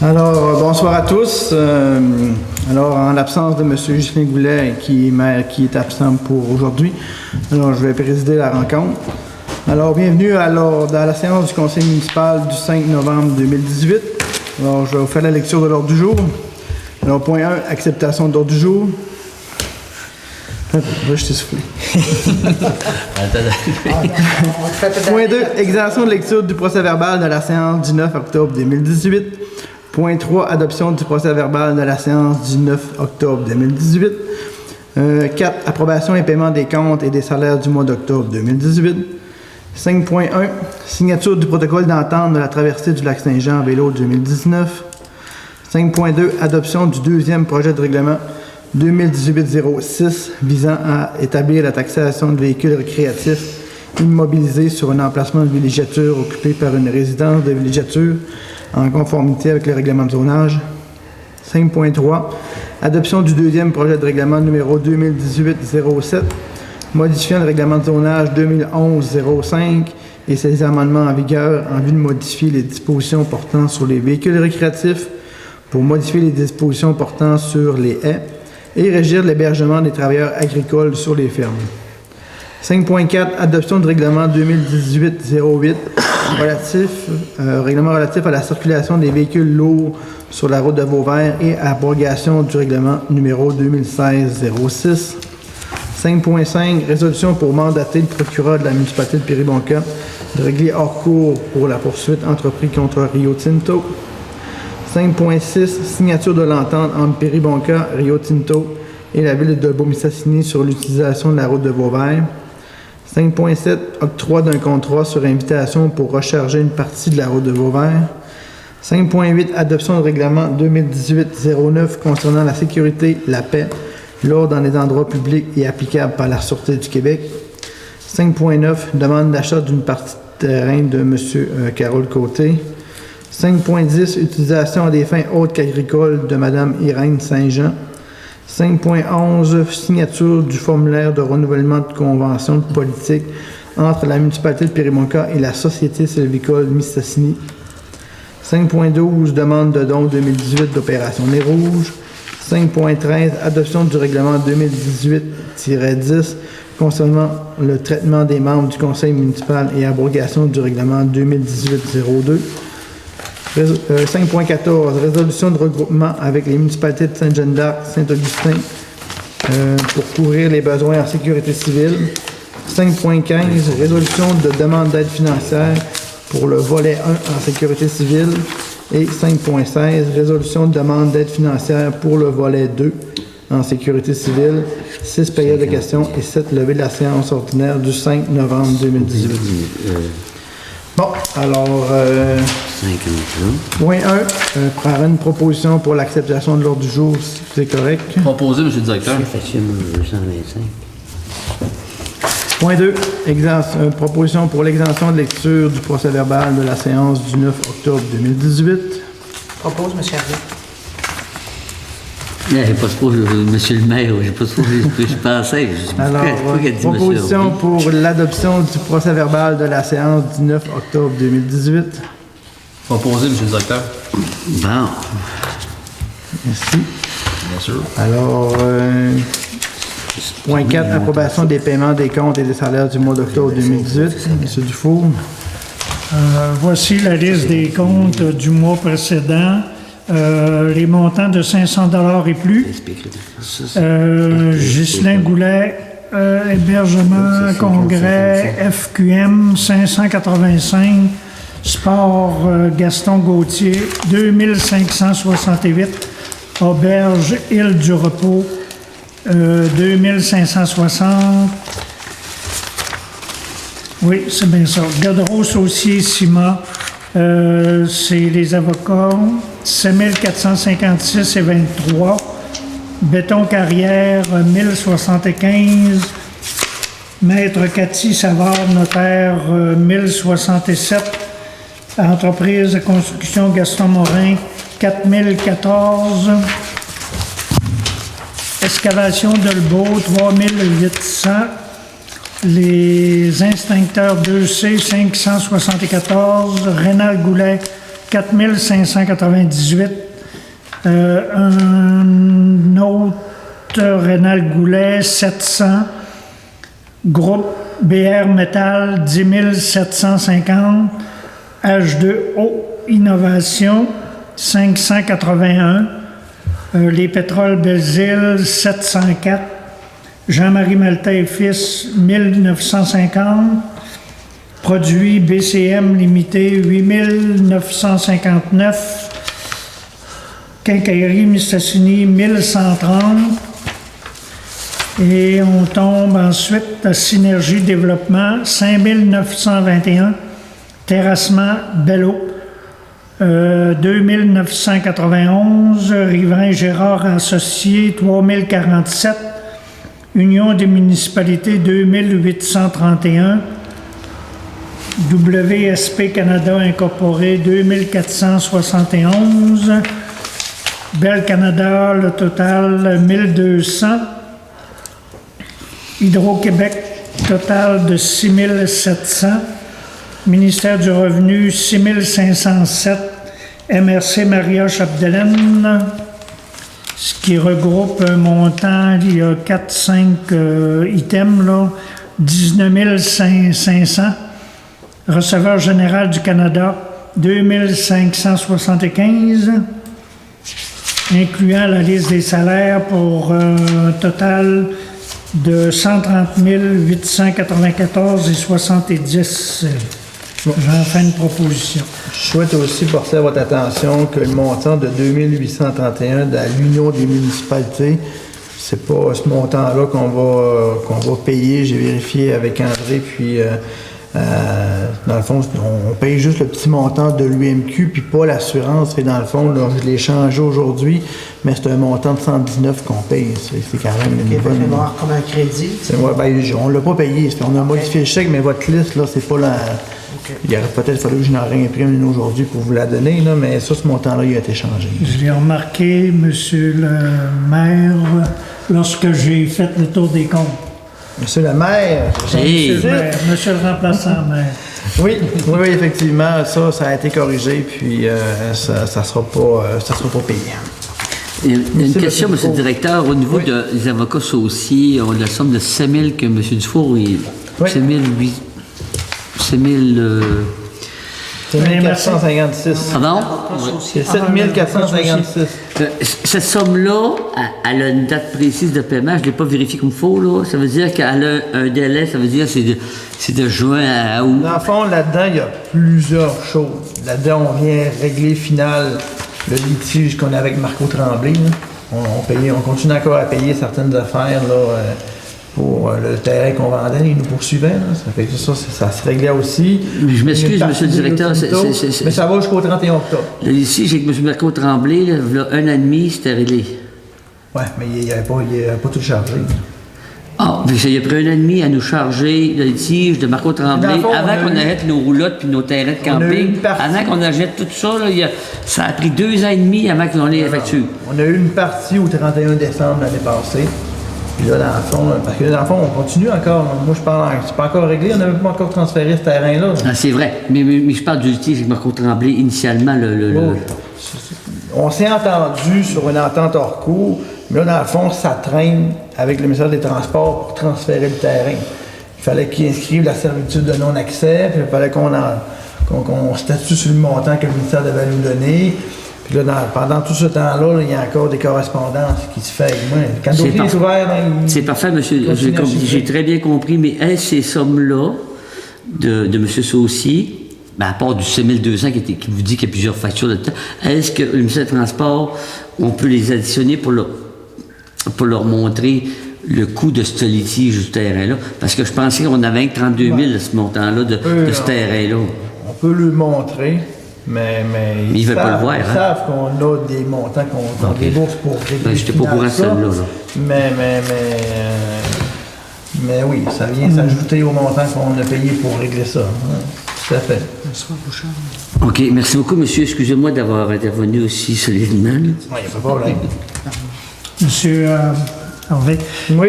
Alors, bonsoir à tous. Alors, en l'absence de M. Ghislain Goulet, qui est absent pour aujourd'hui, alors je vais présider la rencontre. Alors, bienvenue dans la séance du Conseil municipal du 5 novembre 2018. Alors, je vais vous faire la lecture de l'ordre du jour. Alors, point 1, acceptation de l'ordre du jour. Je t'ai soufflé. Point 2, exercice de lecture du procès-verbal de la séance du 9 octobre 2018. Point 3, adoption du procès-verbal de la séance du 9 octobre 2018. 4, approbation et paiement des comptes et des salaires du mois d'octobre 2018. 5.1, signature du protocole d'entente de la traversée du lac Saint-Jean en vélo 2019. 5.2, adoption du deuxième projet de règlement 2018-06 visant à établir la taxation de véhicules récréatifs immobilisés sur un emplacement de villégiature occupé par une résidence de villégiature en conformité avec le règlement de zonage. 5.3, adoption du deuxième projet de règlement numéro 2018-07 modifiant le règlement de zonage 2011-05 et ses amendements en vigueur en vue de modifier les dispositions portant sur les véhicules récréatifs pour modifier les dispositions portant sur les haies et régir l'hébergement des travailleurs agricoles sur les fermes. 5.4, adoption du règlement 2018-08 règlement relatif à la circulation des véhicules lourds sur la route de Vauvert et abrogation du règlement numéro 2016-06. 5.5, résolution pour mandater le procureur de la municipalité de Péribonka de régler hors cours pour la poursuite entreprise contre Rio Tinto. 5.6, signature de l'entente entre Péribonka, Rio Tinto et la ville de Beaumistassini sur l'utilisation de la route de Vauvert. 5.7, octroi d'un contrat sur invitation pour recharger une partie de la route de Vauvert. 5.8, adoption de règlement 2018-09 concernant la sécurité, la paix, l'ordre dans les endroits publics et applicable par la Sûreté du Québec. 5.9, demande d'achat d'une partie de terrain de M. Carole Côté. 5.10, utilisation à des fins autres qu'agricoles de Mme Irène Saint-Jean. 5.11, signature du formulaire de renouvellement de convention de politique entre la municipalité de Péribonka et la Société sylvicole Mistassini. 5.12, demande de don 2018 d'Opération Nez Rouge. 5.13, adoption du règlement 2018-10 concernant le traitement des membres du conseil municipal et abrogation du règlement 2018-02. 5.14, résolution de regroupement avec les municipalités de Sainte-Jeanne-d'Arc, Saint-Augustin pour couvrir les besoins en sécurité civile. 5.15, résolution de demande d'aide financière pour le volet 1 en sécurité civile. Et 5.16, résolution de demande d'aide financière pour le volet 2 en sécurité civile. 6 périodes de questions et 7 levées de la séance ordinaire du 5 novembre 2018. Bon, alors, point 1, prendre une proposition pour l'acceptation de l'ordre du jour, si c'est correct. Proposé, M. le directeur. Point 2, proposition pour l'exemption de lecture du procès-verbal de la séance du 9 octobre 2018. Propose, M. Hervé. J'ai pas trop, monsieur le maire, j'ai pas trop ce que je pensais. Alors, proposition pour l'adoption du procès-verbal de la séance du 9 octobre 2018. Proposé, M. le directeur. Bon. Merci. Bien sûr. Alors, point 4, approbation des paiements des comptes et des salaires du mois d'octobre 2018. M. Dufour. Voici la liste des comptes du mois précédent. Les montants de 500 $ et plus. Ghislain Goulet, hébergement, congrès, FQM, 585. Sport, Gaston Gauthier, 2568. Auberge, Île du Repos, 2560. Oui, c'est bien ça. Godreau, Saucier, Cima, c'est les avocats. 5456 et 23. Béton Carrière, 1075. Maître Cathy Savard, notaire, 1067. Entreprise de construction Gaston Morin, 4014. Excavation Delbo, 3800. Les instincteurs 2C, 574. Rénal Goulet, 4 598. Un autre Rénal Goulet, 700. Groupe BR Metal, 10 750. H2O Innovation, 581. Les Pétroles Belles-Îles, 704. Jean-Marie Maltais et Fils, 1950. Produits BCM Limité, 8959. Quincaillerie Mistassini, 1130. Et on tombe ensuite à Synergie Développement, 5921. Terrassement Bello, 2991. Riverain Gérard Associé, 3047. Union des municipalités, 2831. WSP Canada Incorporé, 2471. Bell Canada, le total, 1200. Hydro-Québec, total de 6700. Ministère du Revenu, 6507. MRC Maria Chapdelaine, ce qui regroupe un montant, il y a 4-5 items, là, 19 500. Receveur général du Canada, 2575, incluant la liste des salaires pour un total de 130 894,70. J'en fais une proposition. Je souhaite aussi porter à votre attention que le montant de 2831 de l'Union des municipalités, c'est pas ce montant-là qu'on va payer. J'ai vérifié avec André, puis dans le fond, on paye juste le petit montant de l'UMQ, puis pas l'assurance. Et dans le fond, là, je l'ai changé aujourd'hui, mais c'est un montant de 119 qu'on paye. C'est quand même une bonne... Il va avoir comme un crédit. On ne l'a pas payé. On a modifié le chèque, mais votre liste, là, c'est pas la... Okay. Il aurait peut-être fallu que je n'en réimprime une aujourd'hui pour vous la donner, là, mais ça, ce montant-là, il a été changé. Je l'ai remarqué, Monsieur le maire, lorsque j'ai fait le tour des comptes. Monsieur le maire, Hey. Monsieur le remplaçant maire. oui, effectivement, ça a été corrigé, puis ça sera pas payé. Il y a une Merci, question, monsieur M. le Dufour. directeur. Au niveau Oui. des avocats sauciers, on a la somme de 5 000 que M. Dufour, Oui. 5 000... C'est 1456. Pardon? C'est 7456. Cette somme-là, elle a une date précise de paiement, je ne l'ai pas vérifié comme il faut, là. Ça veut dire qu'elle a un délai, ça veut dire que c'est de juin à août. Dans le fond, là-dedans, il y a plusieurs choses. Là-dedans, on vient régler final le litige qu'on a avec Marco Tremblay. Là. On continue encore à payer certaines affaires là, pour le terrain qu'on vendait. Ils nous poursuivaient. Là. Ça fait que ça se réglait aussi. Mais je m'excuse, Une partie monsieur le de directeur, l'automne, mais ça va jusqu'au 31 octobre. Le litige avec M. Marco Tremblay, là, il y a 1 an et demi, c'était réglé. Oui, mais il n'avait pas tout chargé. Ah, mais il a pris 1 an et demi à nous charger le litige de Marco Tremblay Dans le fond, on avant a qu'on eu- arrête nos roulottes puis nos terrains de On a eu camping. une partie- Avant qu'on achète tout ça, là, ça a pris 2 ans et demi avant qu'on ait les factures. On a eu une partie au 31 décembre l'année passée. Puis là, dans le fond, parce que dans le fond, on continue encore. Moi, je parle, c'est pas encore réglé. On n'avait pas encore transféré ce terrain-là. Ah, c'est vrai. Mais je parle du litige avec Marco Tremblay initialement. Oh. On s'est entendu sur une entente hors cours, mais là, dans le fond, ça traîne avec le ministère des Transports pour transférer le terrain. Il fallait qu'ils inscrivent la servitude de non-accès, puis il fallait qu'on statue sur le montant que le ministère devait nous donner. Puis là, pendant tout ce temps-là, il y a encore des correspondances qui se font avec moi. Quand le dossier est ouvert, C'est parfait, monsieur. Continue à chiffrer. J'ai très bien compris, mais est-ce ces sommes-là de M. Saucy, ben, à part du 7200 qui vous dit qu'il y a plusieurs factures de temps, est-ce que le ministère des Transports, on peut les additionner pour leur montrer le coût de ce litige du terrain-là? Parce que je pensais qu'on avait 32 000 de ce montant-là de ce terrain-là. On peut lui montrer, mais ils veulent pas le voir, Ils hein? savent qu'on a des montants qu'on Ok. débourse pour régler. Ben, j'étais pas au courant de ça. celle-là, là. Mais oui, ça vient s'ajouter au montant qu'on a payé pour régler ça. Hein. Tout à fait. OK. Merci beaucoup, monsieur. Excusez-moi d'avoir intervenu aussi solidement. là. Il n'y a pas de problème. Monsieur Harvey, Oui.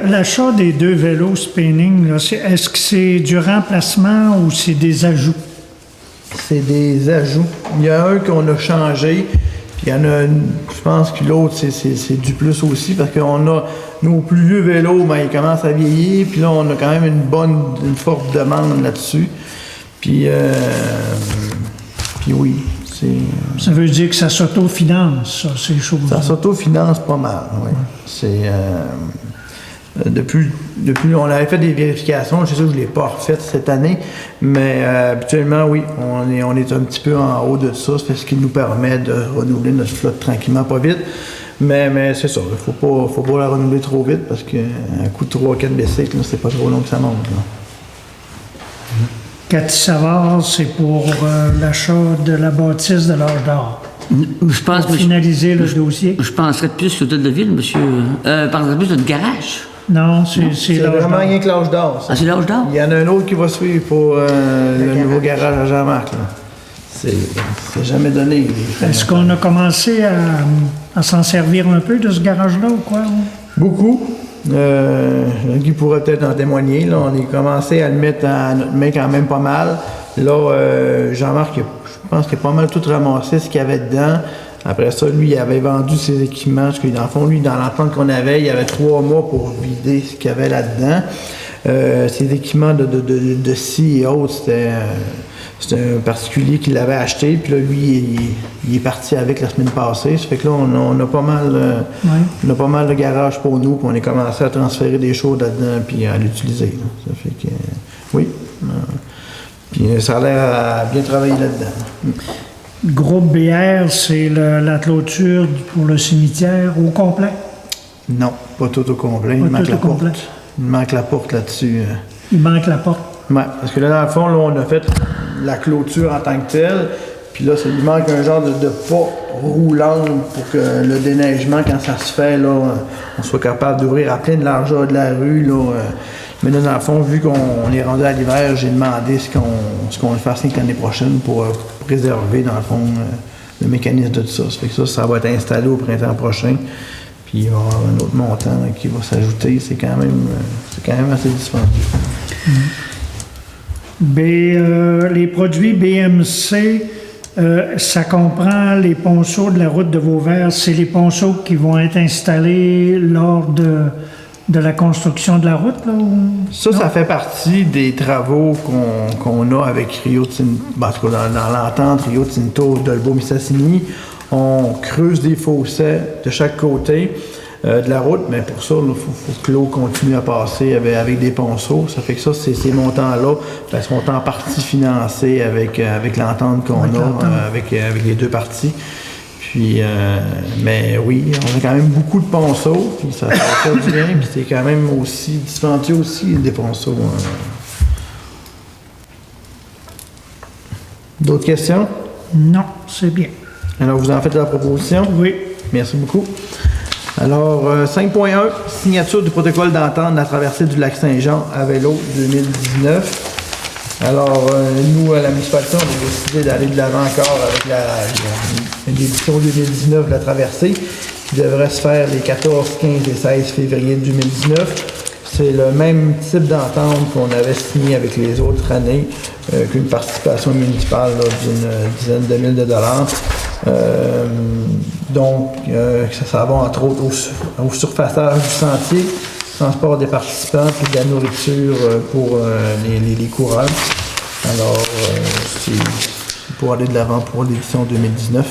l'achat des 2 vélos spinning, là, est-ce que c'est du remplacement ou c'est des ajouts? c'est des ajouts. Il y a un qu'on a changé, puis il y en a je pense que l'autre, c'est du plus aussi, parce qu'on a nos plus vieux vélos, ben, ils commencent à vieillir, puis là, on a quand même une forte demande là-dessus. Puis oui, Ça veut dire que ça s'autofinance, ça, ces choses-là. ça s'autofinance pas mal, oui. C'est... depuis, on avait fait des vérifications, je sais que je ne l'ai pas refait cette année, mais habituellement, oui, on est un petit peu en haut de ça, c'est ce qui nous permet de renouveler notre flotte tranquillement, pas vite. Mais c'est ça, il ne faut pas la renouveler trop vite parce qu'un coup de 3-4 bicycles, c'est pas trop long que ça monte. Là. Cathy Savard, c'est pour l'achat de la bâtisse de l'Âge d'Or. Je pense, Pour finaliser le dossier. Je penserais plus au Hôtel de Ville, monsieur. Penserais plus notre garage. Non, c'est C'est l'Âge vraiment d'Or. rien que l'âge d'or. ça. Ah, c'est l'Âge d'Or? Il y en a un autre qui va suivre pour le nouveau garage à Jean-Marc. là. C'est jamais donné. Est-ce qu'on a commencé à s'en servir un peu de ce garage-là ou quoi? Beaucoup. Guy pourrait peut-être en témoigner. Là, on a commencé à le mettre à notre main quand même pas mal. Là, Jean-Marc, je pense qu'il a pas mal tout ramassé ce qu'il y avait dedans. Après ça, lui, il avait vendu ses équipements. Parce que dans le fond, lui, dans l'entente qu'on avait, il y avait 3 mois pour vider ce qu'il y avait là-dedans. Ses équipements de scie et autres, c'était un particulier qui l'avait acheté. Puis là, lui, il est parti avec la semaine passée. Ça fait que là, on a pas mal, on a pas mal de garage pour nous. Puis on a commencé à transférer des choses là-dedans puis à l'utiliser. Là. Ça fait que, oui. Puis ça a l'air à bien travailler là-dedans. Groupe BR, c'est la clôture pour le cimetière au complet. Non, pas tout au complet. Il Pas manque tout la au porte. complet. Il manque la porte là-dessus. Il manque la porte. Ouais, parce que là, dans le fond, là, on a fait la clôture en tant que telle. Puis là, ça lui manque un genre de pas roulant pour que le déneigement, quand ça se fait, là, on soit capable d'ouvrir à pleine largeur de la rue. Là, mais là, dans le fond, vu qu'on est rendu à l'hiver, j'ai demandé ce qu'on le fasse l'année prochaine pour préserver, dans le fond, le mécanisme de tout ça. Ça fait que ça va être installé au printemps prochain. Puis il va y avoir un autre montant là, qui va s'ajouter. C'est quand même assez dispendieux. Les produits BMC, ça comprend les ponceaux de la route de Vauvert. C'est les ponceaux qui vont être installés lors de la construction de la route, là? Ça fait partie des travaux qu'on a avec Rio Tinto, en tout cas dans l'entente Rio Tinto Dolbeau-Mistassini. On creuse des fossés de chaque côté de la route, mais pour ça, il faut que l'eau continue à passer avec des ponceaux. Ça fait que ça, ces montants-là sont en partie financés avec l'entente qu'on a avec les deux parties. Puis, mais oui, on a quand même beaucoup de ponceaux, puis ça fait du bien, puis c'est quand même aussi dispendieux aussi des ponceaux. D'autres questions? Non, c'est bien. Alors, vous en faites la proposition? Oui. Merci beaucoup. Alors, 5.1, signature du protocole d'entente de la traversée du lac Saint-Jean à vélo 2019. Alors, nous, à la municipalité, on a décidé d'aller de l'avant encore avec l'édition 2019 de la traversée, qui devrait se faire les 14, 15 et 16 février 2019. C'est le même type d'entente qu'on avait signé avec les autres années, qu'une participation municipale là, d'une dizaine de mille de dollars. Donc, ça va entre autres au surfaçage du sentier, transport des participants, puis de la nourriture pour les coureurs. Alors, c'est pour aller de l'avant pour l'édition 2019.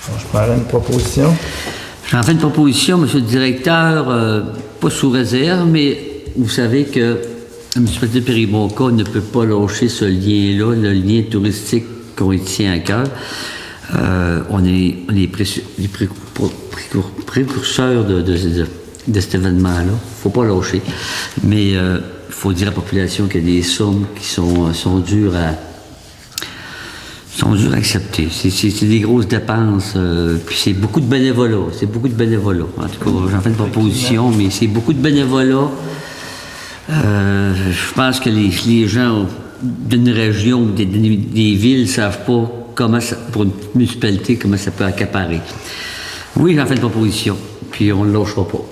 Alors, je parlerai une proposition. J'en fais une proposition, monsieur le directeur, pas sous réserve, mais vous savez que la municipalité de Périboca ne peut pas lâcher ce lien-là, le lien touristique qu'on y tient à cœur. On est les précurseurs de cet événement-là. Il ne faut pas lâcher. Mais il faut dire à la population qu'il y a des sommes qui sont dures à accepter. C'est des grosses dépenses. Puis c'est beaucoup de bénévolat. En tout cas, j'en fais une proposition, mais c'est beaucoup de bénévolat. Je pense que les gens d'une région, des villes, ne savent pas comment ça, pour une municipalité, comment ça peut accaparer. Oui, j'en fais une proposition, puis on ne le lâchera pas.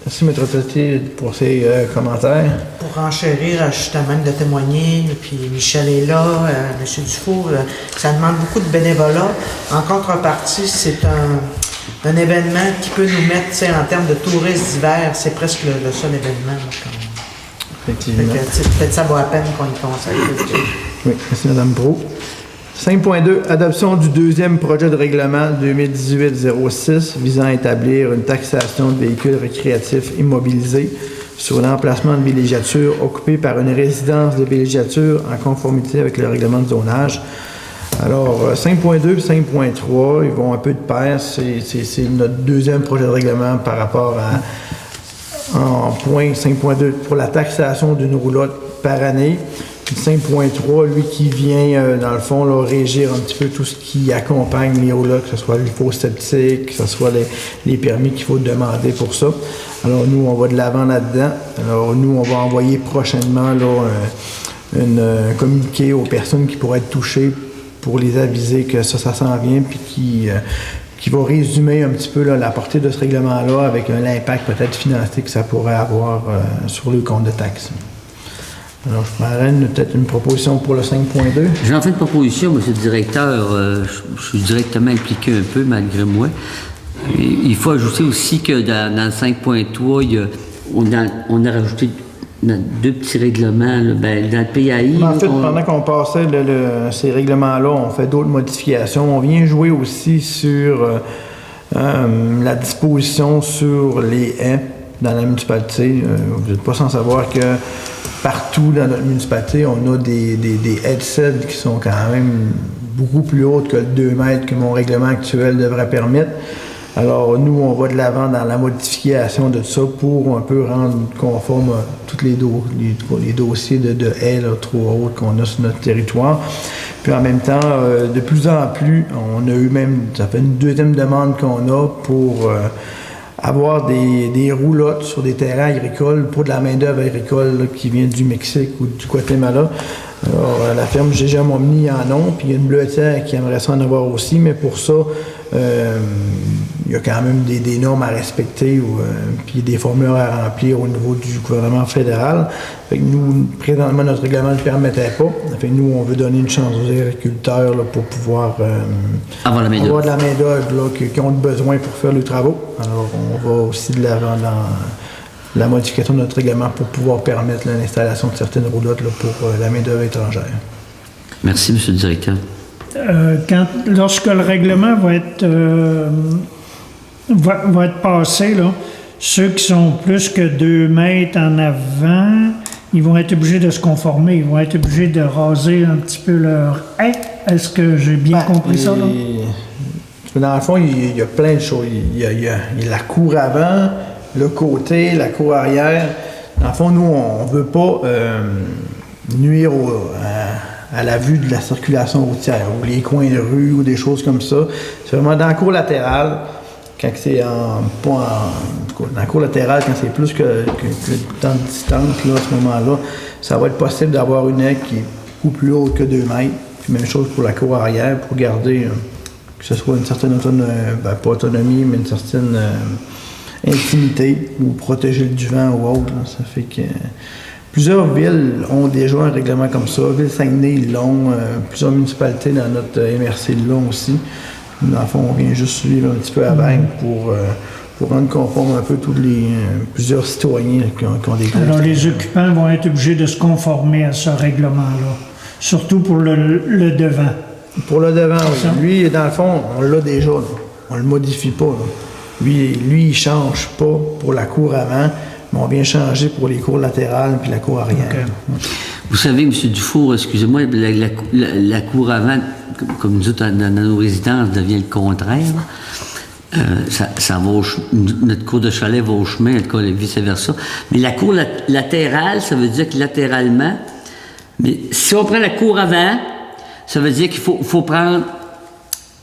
Merci, Maître Tati, pour ces commentaires. Pour enchérir, je suis même de témoigner, puis Michel est là, M. Dufour, ça demande beaucoup de bénévolat. En contrepartie, c'est un événement qui peut nous mettre, tu sais, en termes de touristes d'hiver, c'est presque le seul événement. Là, Effectivement. Peut-être ça vaut la peine qu'on y consacre. Oui, merci, Mme Brault. 5.2, adoption du deuxième projet de règlement 2018-06 visant à établir une taxation de véhicules récréatifs immobilisés sur l'emplacement de villégiature occupé par une résidence de villégiature en conformité avec le règlement de zonage. Alors, 5.2 et 5.3, ils vont un peu de pair. C'est notre deuxième projet de règlement par rapport à en point 5.2 pour la taxation d'une roulotte par année. 5.3, lui qui vient, dans le fond, là, régir un petit peu tout ce qui accompagne les roulottes, que ce soit l'hyposeptique, que ce soit les permis qu'il faut demander pour ça. Alors, nous, on va de l'avant là-dedans. Alors, nous, on va envoyer prochainement là, un communiqué aux personnes qui pourraient être touchées pour les aviser que ça s'en vient, puis qui va résumer un petit peu là, la portée de ce règlement-là avec l'impact peut-être financier que ça pourrait avoir sur le compte de taxes. Alors, je prendrais peut-être une proposition pour le 5.2. J'en fais une proposition, monsieur le directeur. Je suis directement impliqué un peu, malgré moi. Il faut ajouter aussi que dans le 5.3, on a rajouté deux petits règlements. Là, dans le PAI... En fait, pendant qu'on passait ces règlements-là, on fait d'autres modifications. On vient jouer aussi sur la disposition sur les haies dans la municipalité. Vous n'êtes pas sans savoir que partout dans notre municipalité, on a des haies de cèdre qui sont quand même beaucoup plus hautes que le 2 mètres que mon règlement actuel devrait permettre. Alors, nous, on va de l'avant dans la modification de ça pour un peu rendre conforme à tous les dossiers de haies là, trop hautes qu'on a sur notre territoire. Puis en même temps, de plus en plus, on a eu même, ça fait une deuxième demande qu'on a pour avoir des roulottes sur des terrains agricoles pour de la main-d'œuvre agricole là, qui vient du Mexique ou du Guatemala. Alors, la ferme G.G. Momny en ont, puis il y a une bleuetière qui aimerait ça en avoir aussi, mais pour ça, il y a quand même des normes à respecter, puis des formulaires à remplir au niveau du gouvernement fédéral. Fait que nous, présentement, notre règlement ne le permettait pas. Fait que nous, on veut donner une chance aux agriculteurs là, pour pouvoir avoir de la main-d'œuvre qui ont besoin pour faire les travaux. Alors, on va aussi de l'avant dans la modification de notre règlement pour pouvoir permettre l'installation de certaines roulottes là, pour la main-d'œuvre étrangère. Merci, monsieur le directeur. Lorsque le règlement va être passé, là, ceux qui sont plus que 2 mètres en avant, ils vont être obligés de se conformer. Ils vont être obligés de raser un petit peu leur haie. Est-ce que j'ai bien compris ça? Là? Dans le fond, il y a plein de choses. Il y a la cour avant, le côté, la cour arrière. Dans le fond, nous, on ne veut pas nuire à la vue de la circulation routière, ou les coins de rue, ou des choses comme ça. C'est vraiment dans la cour latérale, quand c'est dans la cour latérale, quand c'est plus que tant de distance, là, à ce moment-là, ça va être possible d'avoir une haie qui est beaucoup plus haute que 2 mètres. Puis même chose pour la cour arrière, pour garder que ce soit une certaine pas autonomie, mais une certaine intimité, ou protéger du vent ou autre. Là. Ça fait que plusieurs villes ont déjà un règlement comme ça. Ville-Saguenay, ils l'ont. Plusieurs municipalités dans notre MRC l'ont aussi. Dans le fond, on vient juste suivre un petit peu à Bang pour rendre conforme un peu tous plusieurs citoyens qui ont des groupes. Alors, les occupants vont être obligés de se conformer à ce règlement-là, surtout pour le devant. Pour le devant, oui. Lui, dans le fond, on l'a déjà. Là. On le modifie pas. Là. Lui, il change pas pour la cour avant, mais on vient changer pour les cours latérales puis la cour arrière. Okay. Vous savez, M. Dufour, excusez-moi, la cour avant, comme nous autres, dans nos résidences, devient le contraire. Ça va notre cour de chalet va au chemin, en tout cas, vice-versa. Mais la cour latérale, ça veut dire que latéralement, mais si on prend la cour avant, ça veut dire qu'il faut prendre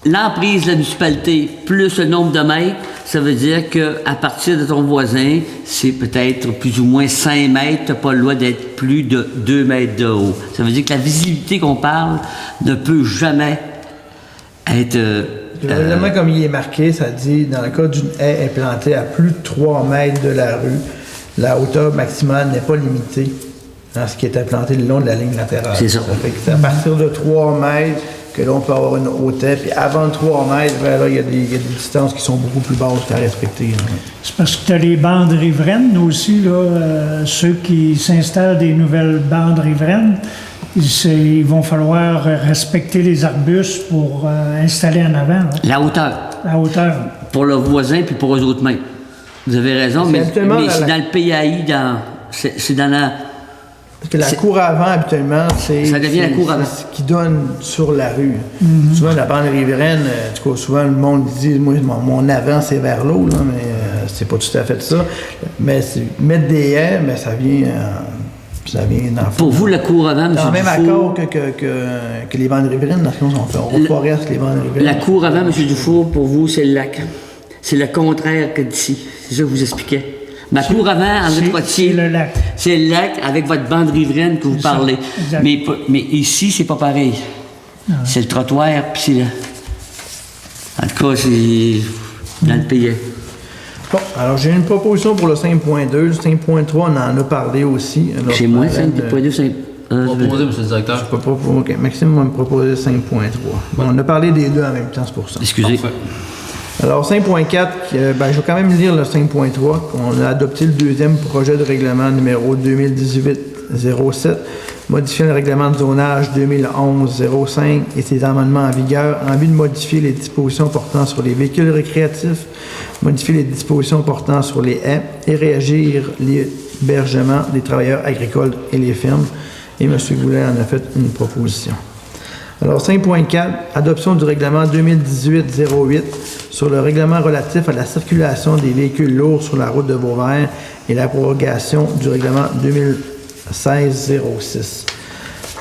l'emprise de la municipalité plus le nombre de mètres. Ça veut dire qu'à partir de ton voisin, c'est peut-être plus ou moins 5 mètres, tu n'as pas le droit d'être plus de 2 mètres de haut. Ça veut dire que la visibilité qu'on parle ne peut jamais être Le règlement, comme il est marqué, ça dit, dans le cas d'une haie implantée à plus de 3 mètres de la rue, la hauteur maximale n'est pas limitée dans ce qui est implanté le long de la ligne latérale. C'est ça. Fait que c'est à partir de 3 mètres que là, on peut avoir une haute haie. Puis avant 3 mètres, ben là, il y a des distances qui sont beaucoup plus basses qu'à respecter. Là. C'est parce que tu as les bandes riveraines aussi, là, ceux qui s'installent des nouvelles bandes riveraines, il vont falloir respecter les arbustes pour installer en avant, là, La hauteur. la hauteur. Pour le voisin puis pour eux autres mêmes. Vous avez raison, C'est mais habituellement dans c'est la- dans le PAI, c'est dans la... Parce que la C'est- cour avant, habituellement, c'est Ça devient la cour c'est avant. ce qui donne sur la rue. Souvent, la bande riveraine, en tout cas, souvent, le monde dit, moi, mon avant, c'est vers l'eau, là, mais c'est pas tout à fait ça. Mais mettre des haies, mais ça vient dans le fond. Pour vous, la cour avant, M. Dans le même Dufour... accord que les bandes riveraines, dans ce qu'on fait. On foreste les bandes riveraines. La cour avant, M. Dufour, pour vous, c'est le lac. C'est le contraire que d'ici. C'est ça que je vous expliquais. Ma cour avant, en C'est Poitiers, le lac. c'est le lac avec votre bande riveraine que vous C'est ça, parlez. exact. Mais ici, c'est pas pareil. C'est le trottoir, puis c'est le... En tout cas, c'est dans le pays. Bon, alors j'ai une proposition pour le 5.2. Le 5.3, on en a parlé aussi. Alors, Chez moi, je c'est parlais de- 5.2, 5... Proposé, monsieur le directeur. Je peux pas- OK, Maxime va me proposer 5.3. Bon, on a parlé des deux en même temps, c'est pour ça. Excusez. Parfait. Alors, 5.4, ben, je vais quand même lire le 5.3. On a adopté le deuxième projet de règlement numéro 2018-07, modifiant le règlement de zonage 2011-05 et ses amendements en vigueur en vue de modifier les dispositions portant sur les véhicules récréatifs, modifier les dispositions portant sur les haies et réagir l'hébergement des travailleurs agricoles et les fermes. Et M. Goulet en a fait une proposition. Alors, 5.4, adoption du règlement 2018-08 sur le règlement relatif à la circulation des véhicules lourds sur la route de Vauvert et la prorogation du règlement 2016-06.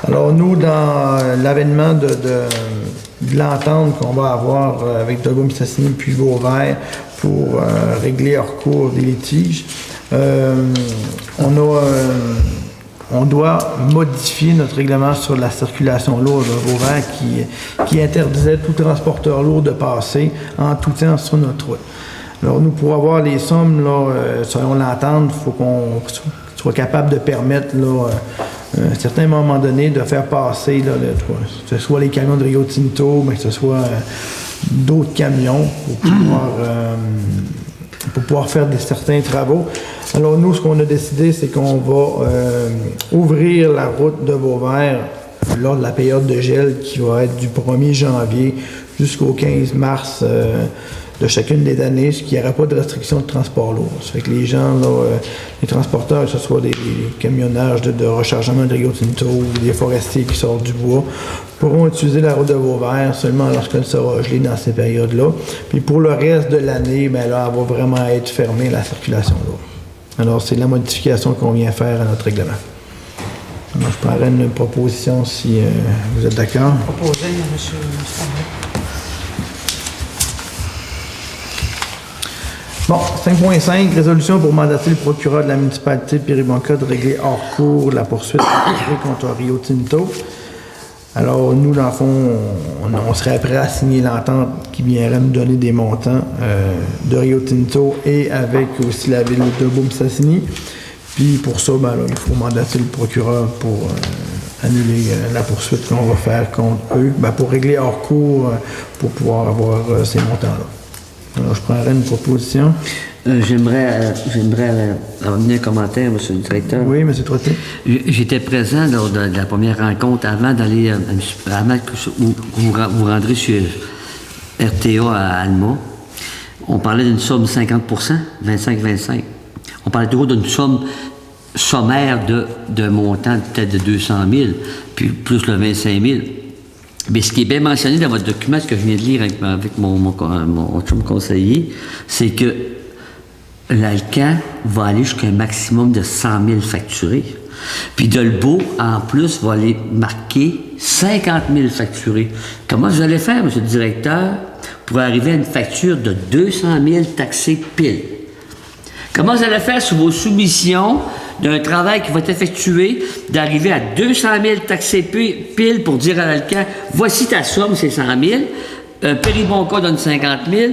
Alors, nous, dans l'avènement de l'entente qu'on va avoir avec Dolbeau-Mistassini puis Vauvert pour régler hors cours des litiges, on doit modifier notre règlement sur la circulation lourde de Vauvert qui interdisait tout transporteur lourd de passer en tout temps sur notre route. Alors, nous, pour avoir les sommes, là, selon l'entente, il faut qu'on soit capable de permettre, là, à un certain moment donné, de faire passer, là, que ce soit les camions de Rio Tinto, mais que ce soit d'autres camions pour pouvoir faire certains travaux. Alors nous, ce qu'on a décidé, c'est qu'on va ouvrir la route de Vauvert lors de la période de gel qui va être du 1er janvier jusqu'au 15 mars de chacune des années, ce qui n'y aura pas de restriction de transport lourd. Ça fait que les gens, là, les transporteurs, que ce soit des camionnages de rechargement de Rio Tinto ou des forestiers qui sortent du bois, pourront utiliser la route de Vauvert seulement lorsqu'elle sera gelée dans ces périodes-là. Puis pour le reste de l'année, ben là, elle va vraiment être fermée, la circulation lourde. Alors, c'est la modification qu'on vient faire à notre règlement. Alors, je prendrai une proposition si vous êtes d'accord. Proposé, M. Stanley. Bon, 5.5, résolution pour mandater le procureur de la municipalité de Péribonka de régler hors cours la poursuite contre Rio Tinto. Alors, nous, dans le fond, on serait prêt à signer l'entente qui viendrait nous donner des montants de Rio Tinto et avec aussi la ville de Dolbeau-Mistassini. Puis pour ça, ben, là, il faut mandater le procureur pour annuler la poursuite qu'on va faire contre eux, ben, pour régler hors cours, pour pouvoir avoir ces montants-là. Alors, je prendrais une proposition. J'aimerais amener un commentaire, M. le directeur. Oui, M. Trottier. J'étais présent lors de la première rencontre avant d'aller, avant que vous rendrez sur RTA à Alma. On parlait d'une somme de 50 25-25. On parlait toujours d'une somme sommaire d'un montant peut-être de 200 000, puis plus le 25 000. Mais ce qui est bien mentionné dans votre document, ce que je viens de lire avec mon chum conseiller, c'est que l'ALCAN va aller jusqu'à un maximum de 100 000 facturés. Puis Dolbeau, en plus, va aller marquer 50 000 facturés. Comment vous allez faire, M. le directeur, pour arriver à une facture de 200 000 taxés pile? Comment vous allez faire sur vos soumissions d'un travail qui va être effectué, d'arriver à 200 000 taxés pile pour dire à l'ALCAN, voici ta somme, c'est 100 000, Péribonca donne 50 000,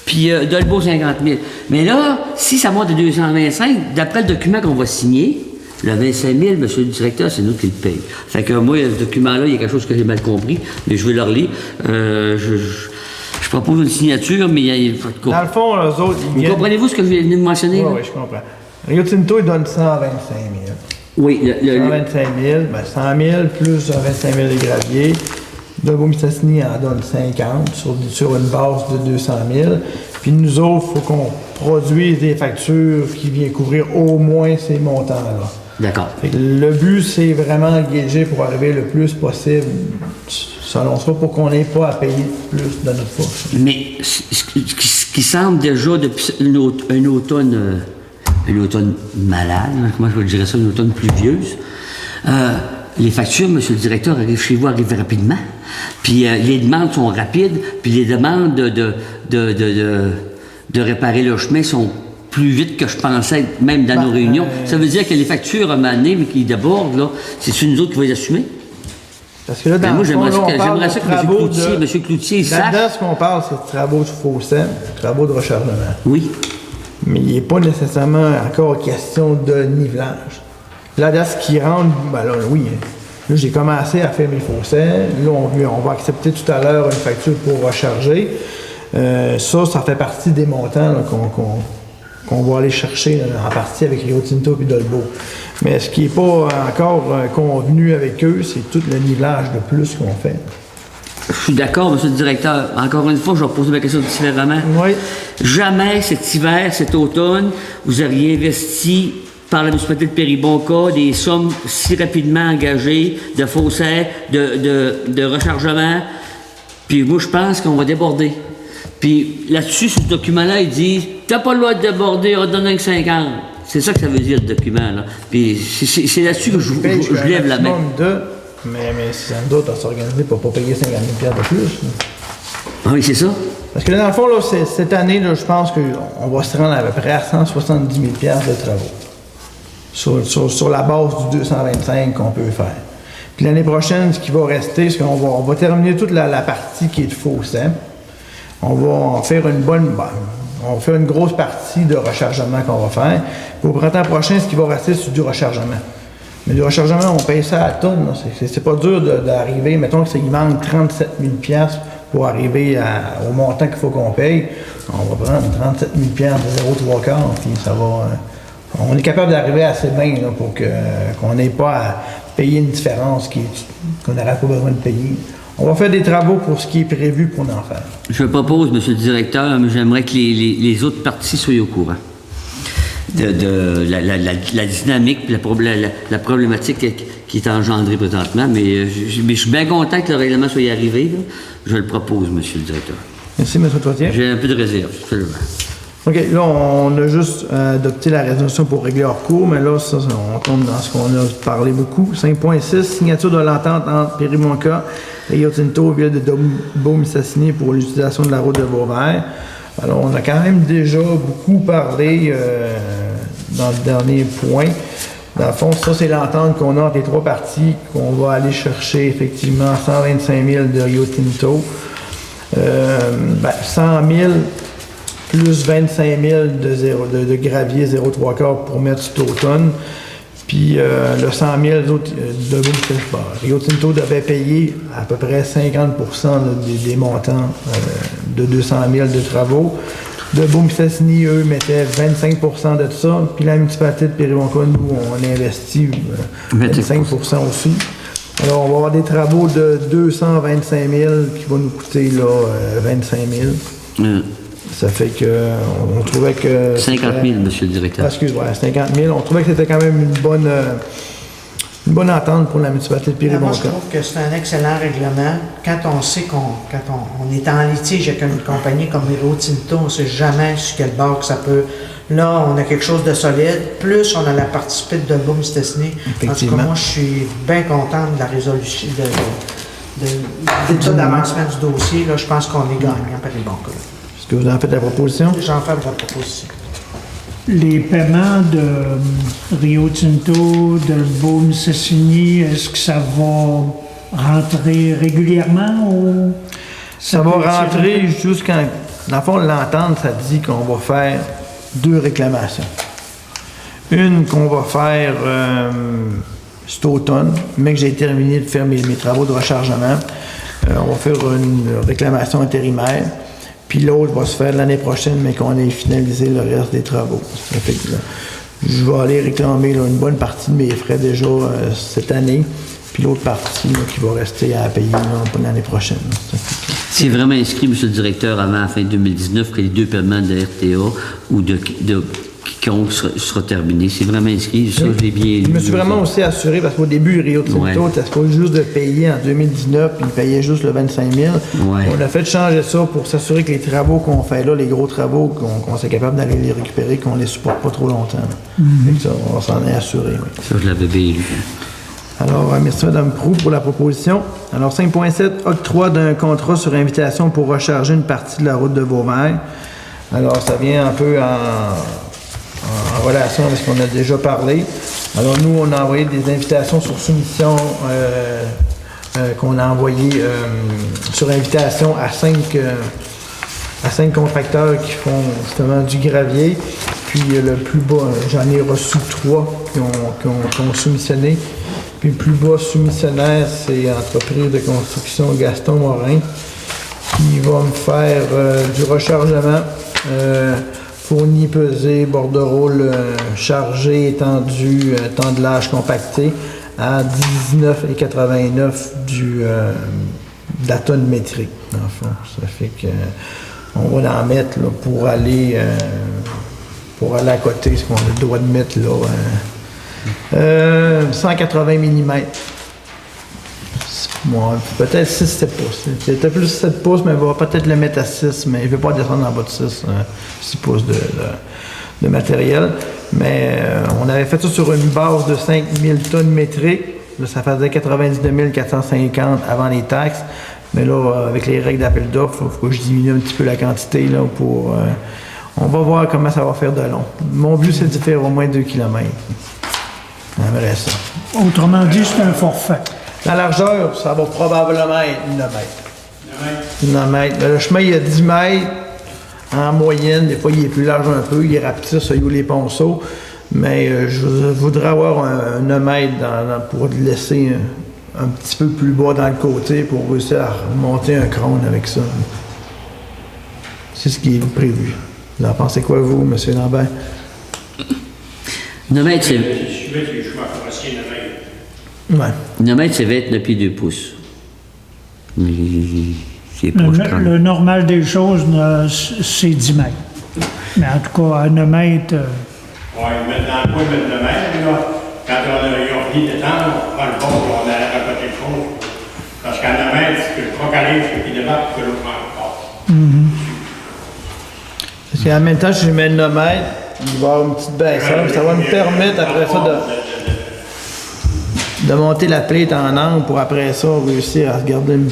puis Dolbeau 50 000. Mais là, si ça monte à 225, d'après le document qu'on va signer, le 25 000, monsieur le directeur, c'est nous qui le paye. Fait que moi, ce document-là, il y a quelque chose que j'ai mal compris, mais je vais le relire. Je propose une signature, mais il faut être Dans le fond, eux autres, ils Vous viennent... comprenez-vous ce que je viens de mentionner? Oui, là? oui, je comprends. Rio Tinto, il donne 125 000. Oui, 125 000, ben 100 000 plus 25 000 de gravier. Dolbeau-Mistassini en donne 50 sur une base de 200 000. Puis nous autres, il faut qu'on produise des factures qui viennent couvrir au moins ces montants-là. D'accord. Fait que le but, c'est vraiment gager pour arriver le plus possible, selon ça, pour qu'on n'ait pas à payer plus de notre poche. Mais ce qui semble déjà depuis un automne malade, comment je dirais ça, une automne pluvieuse, les factures, monsieur le directeur, arrivent chez vous, arrivent rapidement. Puis les demandes sont rapides, puis les demandes de réparer le chemin sont plus vite que je pensais, même dans nos réunions. Ça veut dire que les factures à un moment donné, mais qui débordent, là, c'est nous autres qui va les assumer? Parce que là, dans Ben moi, le fond, là, on parle j'aimerais de ça que travaux M. Cloutier sache. Là-dedans, ce qu'on parle, c'est de travaux de fossé, travaux de rechargement. Oui. Mais il n'est pas nécessairement encore question de nivelage. Là, ce qui rentre, ben là, oui. Là, j'ai commencé à faire mes fossés. Là, on va accepter tout à l'heure une facture pour recharger. Ça fait partie des montants là, qu'on va aller chercher là, en partie avec Rio Tinto et Dolbeau. Mais ce qui n'est pas encore convenu avec eux, c'est tout le nivelage de plus qu'on fait. Je suis d'accord, monsieur le directeur. Encore une fois, je vais poser ma question différemment. Oui. Jamais cet hiver, cet automne, vous auriez investi par la municipalité de Péribonca des sommes si rapidement engagées de faussaires, de rechargement. Puis moi, je pense qu'on va déborder. Puis là-dessus, sur ce document-là, il dit « T'as pas le droit de déborder, on te donne un 50 ». C'est ça que ça veut dire, le document, là. Puis c'est là-dessus que je lève la main. Mais si ça nous doute, on s'organiser pour pas payer 50 000 de plus. Là. Ah oui, c'est ça. Parce que là, dans le fond, là, cette année, là, je pense qu'on va se rendre à peu près à 170 000 de travaux. Sur la base du 225 qu'on peut faire. Puis l'année prochaine, ce qui va rester, c'est qu'on va terminer toute la partie qui est de fossé. On va faire on va faire une grosse partie de rechargement qu'on va faire. Puis au printemps prochain, ce qui va rester, c'est du rechargement. Mais du rechargement, on paye ça à la tonne. C'est pas dur d'arriver. Mettons qu'il manque 37 000 pour arriver au montant qu'il faut qu'on paye. On va prendre 37 000 de 0,3 quarts, puis ça va... on est capable d'arriver assez bien là, pour qu'on n'ait pas à payer une différence qu'on n'aurait pas besoin de payer. On va faire des travaux pour ce qui est prévu pour en faire. Je propose, monsieur le directeur, mais j'aimerais que les autres parties soient au courant de la dynamique et la problématique qui est engendrée présentement. Mais je suis bien content que le règlement soit arrivé. Là. Je le propose, monsieur le directeur. Merci, M. Toitier. J'ai un peu de réserve, absolument. OK, là, on a juste adopté la résolution pour régler hors cours, mais là, ça, on tombe dans ce qu'on a parlé beaucoup. 5.6, signature de l'entente entre Péribonca et Rio Tinto, ville de Dolbeau-Mistassini pour l'utilisation de la route de Vauvert. Alors, on a quand même déjà beaucoup parlé dans le dernier point. Dans le fond, ça, c'est l'entente qu'on a entre les trois parties, qu'on va aller chercher effectivement 125 000 de Rio Tinto, 100 000 plus 25 000 de gravier 0,3 quarts pour mettre cet automne. Puis le 100 000 de Rio Tinto devait payer à peu près 50 des montants de 200 000 de travaux. Dolbeau-Mistassini, eux, mettaient 25 de ça. Puis la municipalité de Péribonca, nous, on investit 25 aussi. Alors, on va avoir des travaux de 225 000 qui vont nous coûter là, 25 000. Ça fait qu'on trouvait que... 50 000, monsieur le directeur. Excuse-moi, 50 000. On trouvait que c'était quand même une bonne entente pour la municipalité de Péribonca. Moi, je trouve que c'est un excellent règlement. Quand on sait quand on est en litige avec une compagnie comme Rio Tinto, on ne sait jamais sur quel bord que ça peut... Là, on a quelque chose de solide. Plus, on a la participée de Dolbeau-Mistassini. En tout cas, moi, je suis bien content de la résolution, de l'état d'avancement du dossier. Là, je pense qu'on est gagnant par les Péribonca. Est-ce que vous en faites la proposition? J'en fais la proposition. Les paiements de Rio Tinto, de Dolbeau-Mistassini, est-ce que ça va rentrer régulièrement ou... Ça va rentrer jusqu'à... Dans le fond, l'entente, ça dit qu'on va faire 2 réclamations. Une qu'on va faire cet automne, mais que j'ai terminé de faire mes travaux de rechargement. On va faire une réclamation intérimaire. Puis l'autre va se faire l'année prochaine, mais qu'on ait finalisé le reste des travaux. Ça fait que, là, je vais aller réclamer là, une bonne partie de mes frais déjà cette année. Puis l'autre partie là, qui va rester à payer là, pour l'année prochaine. C'est vraiment inscrit, M. le directeur, avant la fin 2019, que les 2 paiements de RTA ou de quiconque sera terminé. C'est vraiment inscrit, ça, je l'ai bien lu. Je me suis vraiment aussi assuré, parce qu'au début, Rio Tinto, c'était pas juste de payer en 2019, puis il payait juste le 25 000. Ouais. On a fait changer ça pour s'assurer que les travaux qu'on fait là, les gros travaux, qu'on soit capable d'aller les récupérer, qu'on les supporte pas trop longtemps. Fait que ça, on s'en est assuré. Oui. Ça, je l'avais bien lu. Alors, merci Mme Proulx pour la proposition. Alors, 5.7, octroi d'un contrat sur invitation pour recharger une partie de la route de Vauvert. Alors, ça vient un peu en relation avec ce qu'on a déjà parlé. Alors, nous, on a envoyé des invitations sur soumission qu'on a envoyées sur invitation à 5 contracteurs qui font justement du gravier. Puis le plus bas, j'en ai reçu 3 qui ont soumissionné. Puis le plus bas soumissionnaire, c'est l'entreprise de construction Gaston Morin, qui va me faire du rechargement, fourni, pesé, bordereau chargé, étendu, tendelage compacté, à 19,89 de la tonne métrique, dans le fond. Ça fait que on va en mettre là, pour aller à côté, ce qu'on a le droit de mettre là. 180 mm. Bon, peut-être 6-7 pouces. C'était plus 7 pouces, mais on va peut-être le mettre à 6, mais il ne veut pas descendre en bas de 6 pouces de matériel. Mais on avait fait ça sur une base de 5000 tonnes métriques. Là, ça faisait 99 450 avant les taxes. Mais là, avec les règles d'appel d'offres, il faut que je diminue un petit peu la quantité là, pour... on va voir comment ça va faire de long. Mon but, c'est de faire au moins 2 km. J'aimerais ça. Autrement dit, c'est un forfait. La largeur, ça va probablement être 9 mètres. 9 mètres. Le chemin, il y a 10 mètres en moyenne. Des fois, il est plus large un peu. Il est rapetissé, ça, il y a les ponceaux. Mais je voudrais avoir un 9 mètres pour laisser un petit peu plus bas dans le côté pour réussir à monter un crâne avec ça. C'est ce qui est prévu. Vous en pensez quoi, vous, M. Lambert? 9 mètres, c'est... Ouais. 9 mètres, c'est 29 pieds 2 pouces. C'est proche, Le normal des choses, c'est 10 mètres. Mais en tout cas, à 9 mètres... Oui, maintenant, on peut mettre 9 mètres, là. Quand on a fini de temps, on prend le pont, on a à côté le fond. Parce qu'à 9 mètres, c'est que le tronc arrive, c'est qu'il démarre, que l'autre passe. Parce qu'en même temps, si je mets 9 mètres, il va y avoir une petite baisseur. Ça va me permettre après ça de monter la plate en angle pour après ça réussir à se garder une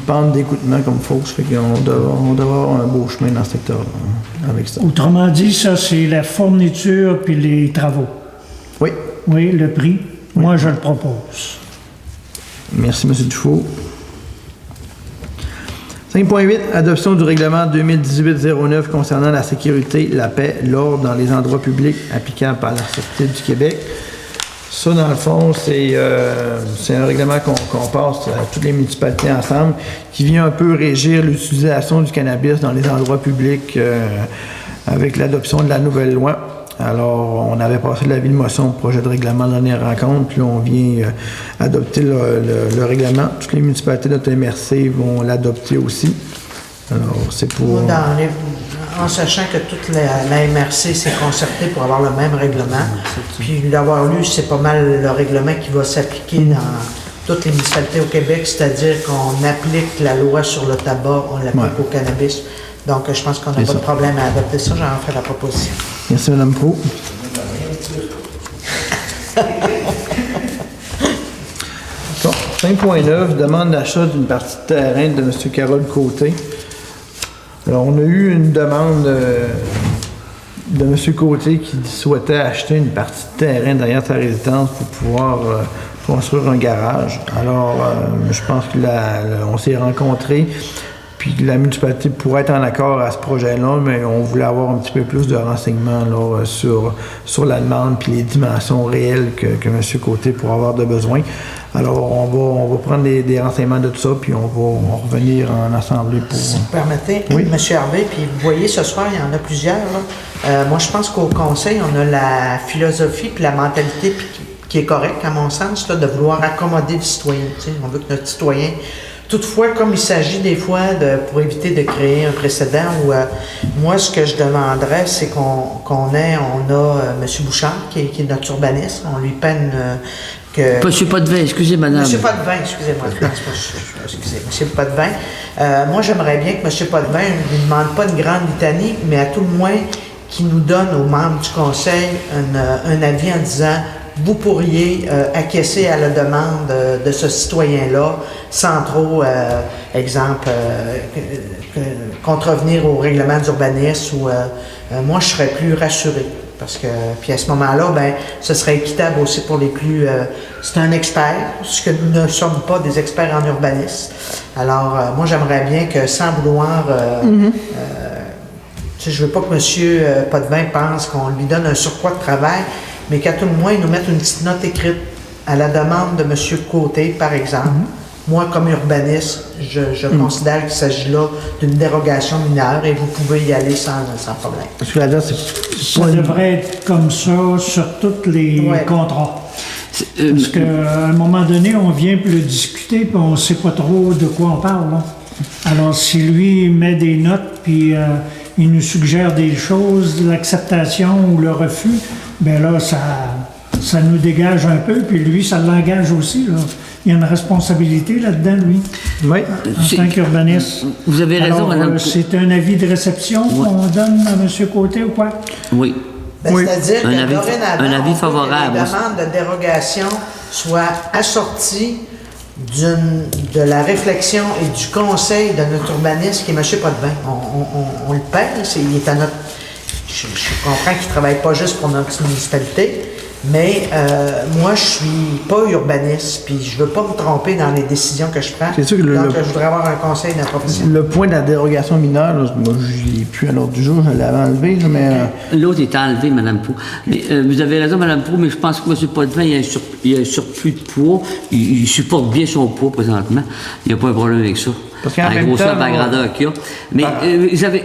pente d'écoutement comme il faut. Ça fait qu'on doit avoir un beau chemin dans ce secteur-là avec ça. Autrement dit, ça, c'est la fourniture puis les travaux. Oui. Oui, le prix. Oui. Moi, je le propose. Merci, M. Dufault. 5.8, adoption du règlement 2018-09 concernant la sécurité, la paix, l'ordre dans les endroits publics applicable par la Sûreté du Québec. Ça, dans le fond, c'est un règlement qu'on passe à toutes les municipalités ensemble, qui vient un peu régir l'utilisation du cannabis dans les endroits publics avec l'adoption de la nouvelle loi. Alors, on avait passé l'avis de motion au projet de règlement de la dernière rencontre, puis on vient adopter le règlement. Toutes les municipalités de notre MRC vont l'adopter aussi. Alors, c'est pour... En sachant que toute la MRC s'est concertée pour avoir le même règlement, puis l'avoir lu, c'est pas mal le règlement qui va s'appliquer dans toutes les municipalités au Québec, c'est-à-dire qu'on applique la loi sur le tabac, on l'applique au cannabis. Donc, je pense qu'on n'a pas de problème à adopter ça. J'en ferai la proposition. Merci, Mme Proulx. Bon, 5.9, demande d'achat d'une partie de terrain de M. Carole Côté. Alors, on a eu une demande de M. Côté qui souhaitait acheter une partie de terrain derrière sa résidence pour pouvoir construire un garage. Alors, je pense qu'on s'est rencontrés. Puis la municipalité pourrait être en accord à ce projet-là, mais on voulait avoir un petit peu plus de renseignements là, sur la demande puis les dimensions réelles que M. Côté pourrait avoir de besoin. Alors, on va prendre des renseignements de tout ça, puis on va revenir en assemblée pour... Si vous permettez, Oui. M. Hervé, puis vous voyez, ce soir, il y en a plusieurs. Là. Moi, je pense qu'au Conseil, on a la philosophie puis la mentalité puis qui est correcte, à mon sens, là, de vouloir accommoder le citoyen. Tu sais. On veut que notre citoyen... Toutefois, comme il s'agit des fois, pour éviter de créer un précédent, moi, ce que je demanderais, c'est qu'on a M. Bouchard, qui est notre urbaniste, on lui peine que... Monsieur Potvin, excusez madame. Monsieur Potvin, excusez-moi. Excusez, Monsieur Potvin. Moi, j'aimerais bien que M. Potvin ne lui demande pas une grande litanie, mais à tout le moins qu'il nous donne aux membres du Conseil un avis en disant vous pourriez acquiescer à la demande de ce citoyen-là sans trop, exemple, contrevenir au règlement d'urbanisme ou moi, je serais plus rassuré. Parce que, puis à ce moment-là, ben, ce serait équitable aussi pour les plus... c'est un expert, ce que nous ne sommes pas des experts en urbanisme. Alors, moi, j'aimerais bien que sans vouloir... tu sais, je veux pas que M. Potvin pense qu'on lui donne un surcroît de travail, mais qu'à tout le moins, il nous mette une petite note écrite à la demande de M. Côté, par exemple. Moi, comme urbaniste, je considère qu'il s'agit là d'une dérogation mineure et vous pouvez y aller sans problème. Parce que là-dedans, c'est Ça devrait être comme ça sur tous les Ouais. contrats. Parce qu'à un moment donné, on vient pour le discuter, puis on ne sait pas trop de quoi on parle. Là. Alors, si lui met des notes, puis il nous suggère des choses, l'acceptation ou le refus, bien là, ça nous dégage un peu, puis lui, ça l'engage aussi. Là. Il y a une responsabilité là-dedans, lui, Oui. en tant qu'urbaniste. Vous avez raison, Alors, madame. c'est un avis de réception qu'on donne à M. Côté ou quoi? Oui. Ben, Oui. c'est-à-dire que Un avis- dorénavant, un avis on veut favorable. que les demandes de dérogation soient assorties de la réflexion et du conseil de notre urbaniste qui est M. Potvin. On le paye, il est à notre... Je comprends qu'il ne travaille pas juste pour notre municipalité, mais moi, je suis pas urbaniste, puis je veux pas me tromper dans les décisions que je prends. C'est sûr que Donc, je voudrais avoir un conseil d'un professionnel. Le point de la dérogation mineure, là, moi, je l'ai plus à l'ordre du jour, je l'avais enlevé, là, mais... L'autre est enlevé, Mme Pou. Mais, vous avez raison, Mme Pou, mais je pense que M. Potvin, il a un surplus de poids. Il supporte bien son poids présentement. Il n'y a pas un problème avec ça. Parce qu'en à la même grosseur, temps, à la grandeur qu'il y a. Mais vous avez...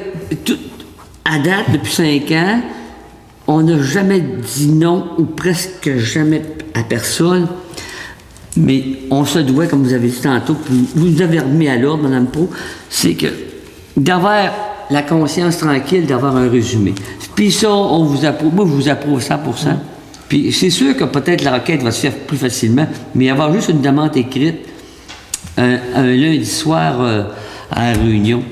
à date, depuis 5 ans, on n'a jamais dit non, ou presque jamais à personne. Mais on se doit, comme vous avez dit tantôt, puis vous nous avez remis à l'ordre, Mme Pou, c'est que d'avoir la conscience tranquille, d'avoir un résumé. Puis ça, on vous approuve. Moi, je vous approuve 100%. Puis c'est sûr que peut-être la requête va se faire plus facilement, mais avoir juste une demande écrite un lundi soir à la réunion,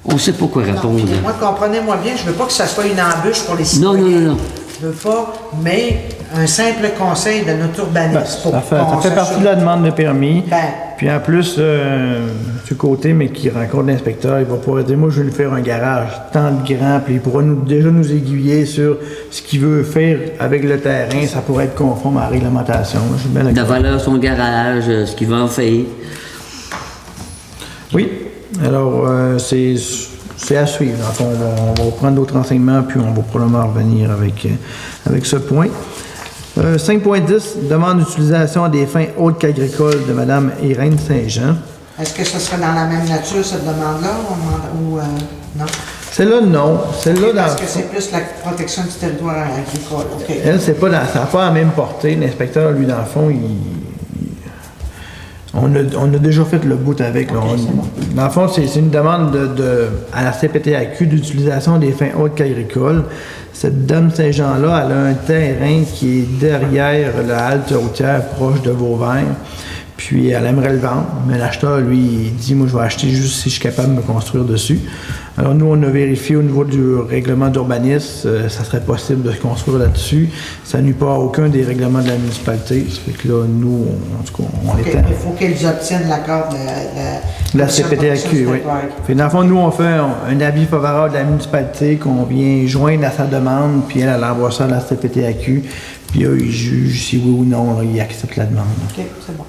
on ne sait pas quoi répondre. Non, moi, comprenez-moi bien, je veux pas que ça soit une embûche pour les Non, citoyens. non. Je veux pas, mais un simple conseil de notre urbaniste. Ça fait partie de la demande de permis. Ben. Puis en plus, du côté, mais qui rencontre l'inspecteur, il va pouvoir dire, moi, je vais lui faire un garage tant de grand, puis il pourra déjà nous aiguiller sur ce qu'il veut faire avec le terrain. Ça pourrait être conforme à la réglementation. Je suis bien La d'accord. valeur, son garage, ce qu'il va en faire. Oui. Alors, c'est à suivre. En fait, on va prendre d'autres renseignements, puis on va probablement revenir avec ce point. 5.10, demande d'utilisation à des fins autres qu'agricoles de Mme Irène Saint-Jean. Est-ce que ce serait dans la même nature, cette demande-là, ou non? Celle-là, non. Celle-là, Parce que c'est plus la protection du territoire agricole. OK. elle, ça n'a pas la même portée. L'inspecteur, lui, dans le fond, on a déjà fait le bout avec. Là. Dans le fond, c'est une demande à la CPTAQ d'utilisation des fins autres qu'agricoles. Cette dame Saint-Jean-là, elle a un terrain qui est derrière la halte routière proche de Vauvert. Puis elle aimerait le vendre, mais l'acheteur, lui, il dit, moi, je vais acheter juste si je suis capable de me construire dessus. Alors nous, on a vérifié au niveau du règlement d'urbanisme, ça serait possible de se construire là-dessus. Ça nuit pas à aucun des règlements de la municipalité. Ça fait que là, nous, en tout cas, on OK, était... il faut qu'ils obtiennent l'accord de La CPTAQ, oui. Fait, dans le fond, nous, on fait un avis favorable de la municipalité qu'on vient joindre à sa demande, puis elle envoie ça à la CPTAQ, puis eux, ils jugent si oui ou non, là, ils acceptent la demande. OK, c'est bon.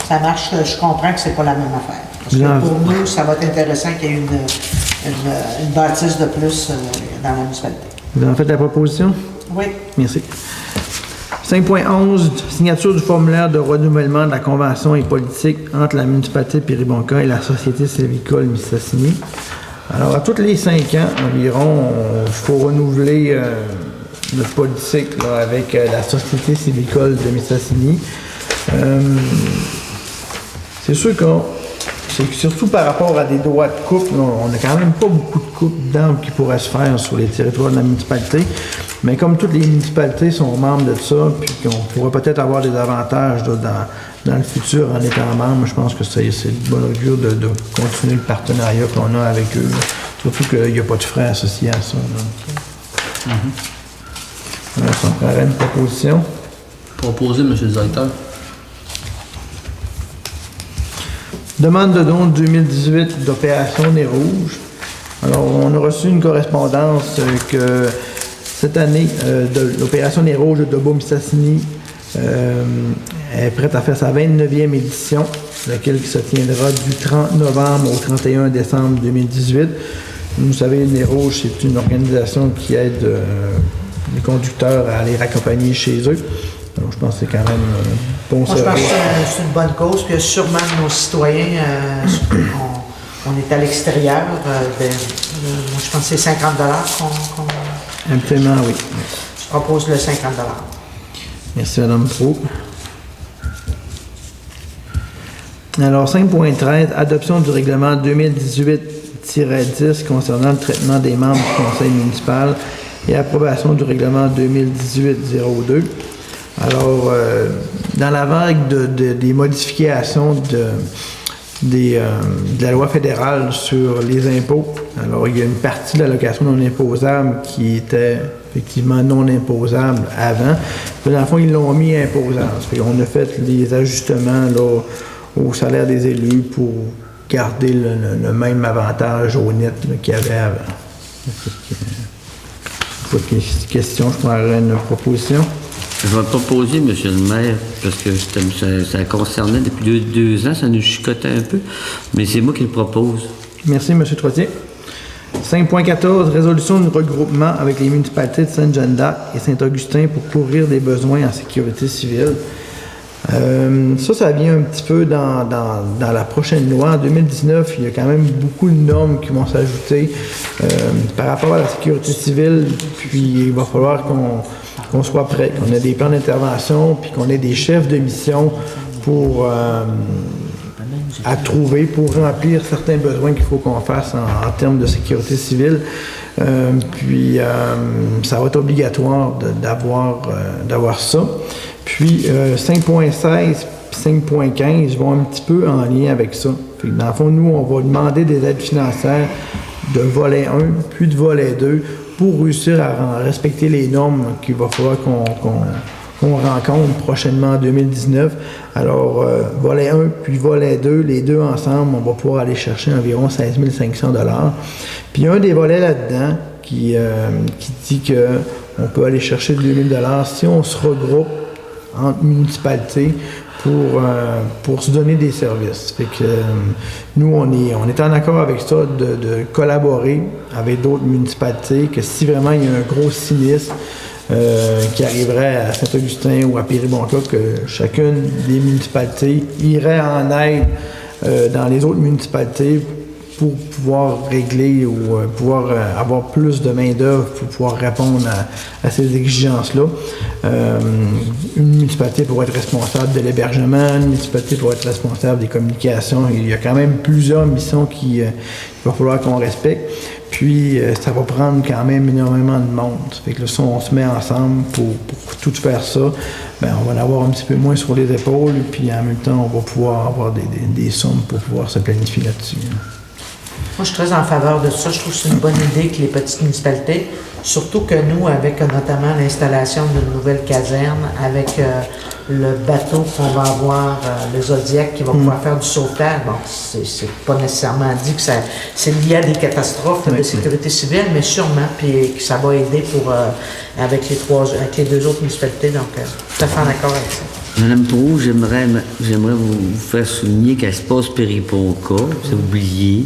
Ça marche, je comprends que c'est pas la même affaire. Parce Bien. que pour nous, ça va être intéressant qu'il y ait une bâtisse de plus dans la municipalité. Vous en faites la proposition? Oui. Merci. 5.11, signature du formulaire de renouvellement de la convention et politique entre la municipalité de Péribonka et la Société sylvicole Mistassini. Alors, à tous les 5 ans environ, il faut renouveler notre politique là, avec la Société sylvicole de Mistassini. C'est sûr que c'est surtout par rapport à des droits de coupe, là, on n'a quand même pas beaucoup de coupes d'arbres qui pourraient se faire sur les territoires de la municipalité. Mais comme toutes les municipalités sont membres de ça, puis qu'on pourrait peut-être avoir des avantages là, dans le futur en étant membre, je pense que c'est de bon augure de continuer le partenariat qu'on a avec eux. Là. Surtout qu'il n'y a pas de frais associés à ça. Alors, ça me prendrait une proposition. Proposer, monsieur le directeur. Demande de don 2018 d'Opération Nez Rouge. Alors, on a reçu une correspondance que cette année, de l'Opération Nez Rouge de Beaume-Mistassini est prête à faire sa 29e édition, laquelle se tiendra du 30 novembre au 31 décembre 2018. Vous savez, Nez Rouge, c'est une organisation qui aide les conducteurs à aller raccompagner chez eux. Donc, je pense que c'est quand même bon Moi, je pense service. que c'est une bonne cause, puis sûrement nos citoyens, on est à l'extérieur. Moi, je pense que c'est 50 qu'on Absolument, oui. je propose le 50 Merci, Mme Pro. Alors, 5.13, adoption du règlement 2018-10 concernant le traitement des membres du conseil municipal et approbation du règlement 2018-02. Alors, dans la vague des modifications de la loi fédérale sur les impôts, alors il y a une partie de l'allocation non imposable qui était effectivement non imposable avant. Puis, dans le fond, ils l'ont mis imposable. On a fait les ajustements là, au salaire des élus pour garder le même avantage au net là, qu'il y avait avant. Pas de question, je prendrais une proposition. Je vais proposer, monsieur le maire, parce que ça concernait depuis deux ans, ça nous chicotait un peu, mais c'est moi qui le propose. Merci, M. Trottier. 5.14, résolution de regroupement avec les municipalités de Sainte-Jeanne-d'Arc et Saint-Augustin pour couvrir des besoins en sécurité civile. Ça vient un petit peu dans la prochaine loi. En 2019, il y a quand même beaucoup de normes qui vont s'ajouter par rapport à la sécurité civile, puis il va falloir qu'on soit prêt, qu'on ait des plans d'intervention, puis qu'on ait des chefs de mission pour à trouver pour remplir certains besoins qu'il faut qu'on fasse en termes de sécurité civile. Puis ça va être obligatoire d'avoir ça. Puis 5.16 et 5.15 vont un petit peu en lien avec ça. Fait que dans le fond, nous, on va demander des aides financières de volet 1, puis de volet 2, pour réussir à respecter les normes qu'il va falloir qu'on rencontre prochainement en 2019. Alors, volet 1 puis volet 2, les deux ensemble, on va pouvoir aller chercher environ 16 500 $. Puis un des volets là-dedans qui dit qu'on peut aller chercher 2 000 $ si on se regroupe entre municipalités pour se donner des services. Fait que nous, on est en accord avec ça de collaborer avec d'autres municipalités, que si vraiment il y a un gros sinistre qui arriverait à Saint-Augustin ou à Péribonka, que chacune des municipalités irait en aide dans les autres municipalités pour pouvoir régler ou pouvoir avoir plus de main-d'œuvre pour pouvoir répondre à ces exigences-là. Une municipalité pourrait être responsable de l'hébergement, une municipalité pourrait être responsable des communications. Il y a quand même plusieurs missions qu'il va falloir qu'on respecte. Puis, ça va prendre quand même énormément de monde. Ça fait que là, si on se met ensemble pour tout faire ça, ben, on va en avoir un petit peu moins sur les épaules, puis en même temps, on va pouvoir avoir des sommes pour pouvoir se planifier là-dessus. Moi, je suis très en faveur de ça. Je trouve que c'est une bonne idée que les petites municipalités, surtout que nous, avec notamment l'installation d'une nouvelle caserne, avec le bateau qu'on va avoir, le Zodiac, qui va pouvoir faire du sauvetage. Bon, c'est pas nécessairement dit que c'est lié à des catastrophes de sécurité civile, mais sûrement, puis que ça va aider avec les deux autres municipalités. Donc, tout à fait en accord avec ça. Madame Proulx, j'aimerais vous faire souligner qu'à Espace Périponca, vous avez oublié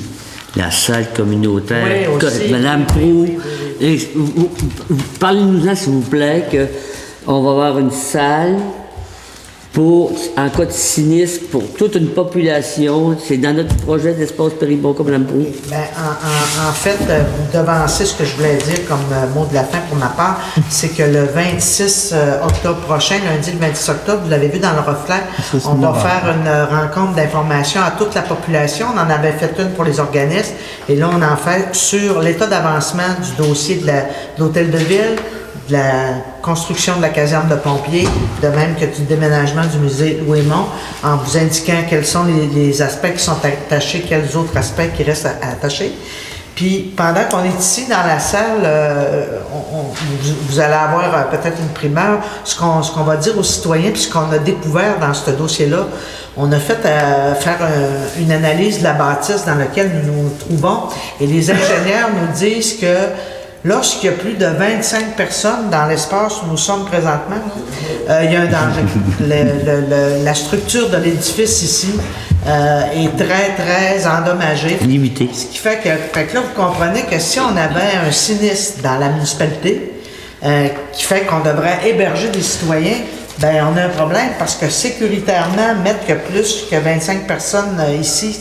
la salle communautaire. Oui, aussi. Madame Proulx, parlez-nous-en s'il vous plaît, qu'on va avoir une salle pour, en cas de sinistre, pour toute une population. C'est dans notre projet d'Espace Périponca, Madame Proulx. Ben, en fait, vous devancez ce que je voulais dire comme mot de la fin pour ma part, c'est que le 26 octobre prochain, lundi le 26 octobre, vous l'avez vu dans le reflet, on va faire une rencontre d'information à toute la population. On en avait fait une pour les organismes et là, on en fait sur l'état d'avancement du dossier de l'hôtel de ville, de la construction de la caserne de pompiers, de même que du déménagement du musée Louis-Mont, en vous indiquant quels sont les aspects qui sont attachés, quels autres aspects qui restent attachés. Puis, pendant qu'on est ici dans la salle, vous allez avoir peut-être une primeur. Ce qu'on va dire aux citoyens, puis ce qu'on a découvert dans ce dossier-là, on a fait faire une analyse de la bâtisse dans laquelle nous nous trouvons, et les ingénieurs nous disent que lorsqu'il y a plus de 25 personnes dans l'espace où nous sommes présentement, il y a un danger. La structure de l'édifice ici est très, très endommagée. Limité. Ce qui fait que là, vous comprenez que si on avait un sinistre dans la municipalité, qui fait qu'on devrait héberger des citoyens, ben on a un problème parce que sécuritairement, mettre que plus que 25 personnes ici,